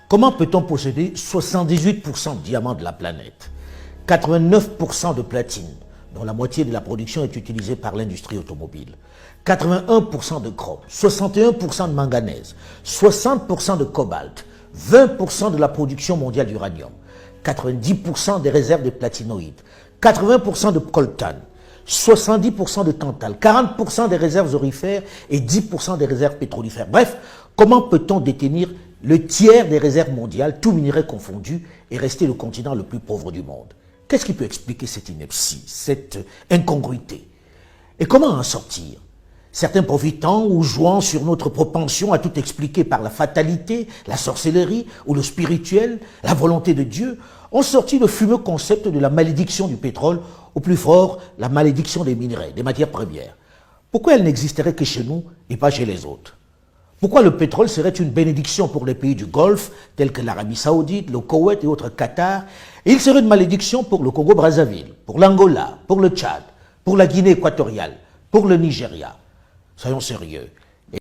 Comment peut-on posséder 78% de diamants de la planète, 89% de platine, dont la moitié de la production est utilisée par l'industrie automobile, 81% de chrome, 61% de manganèse, 60% de cobalt, 20% de la production mondiale d'uranium, 90% des réserves de platinoïdes, 80% de coltan, 70% de tantal, 40% des réserves aurifères et 10% des réserves pétrolifères. Bref, comment peut-on détenir le tiers des réserves mondiales, tout minerai confondu, et rester le continent le plus pauvre du monde? Qu'est-ce qui peut expliquer cette ineptie, cette incongruité? Et comment en sortir? Certains profitant ou jouant sur notre propension à tout expliquer par la fatalité, la sorcellerie ou le spirituel, la volonté de Dieu, ont sorti le fumeux concept de la malédiction du pétrole, ou plus fort, la malédiction des minerais, des matières premières. Pourquoi elle n'existerait que chez nous et pas chez les autres? Pourquoi le pétrole serait une bénédiction pour les pays du Golfe, tels que l'Arabie Saoudite, le Koweït et autres Qatar, et il serait une malédiction pour le Congo-Brazzaville, pour l'Angola, pour le Tchad, pour la Guinée équatoriale, pour le Nigeria? Soyons sérieux.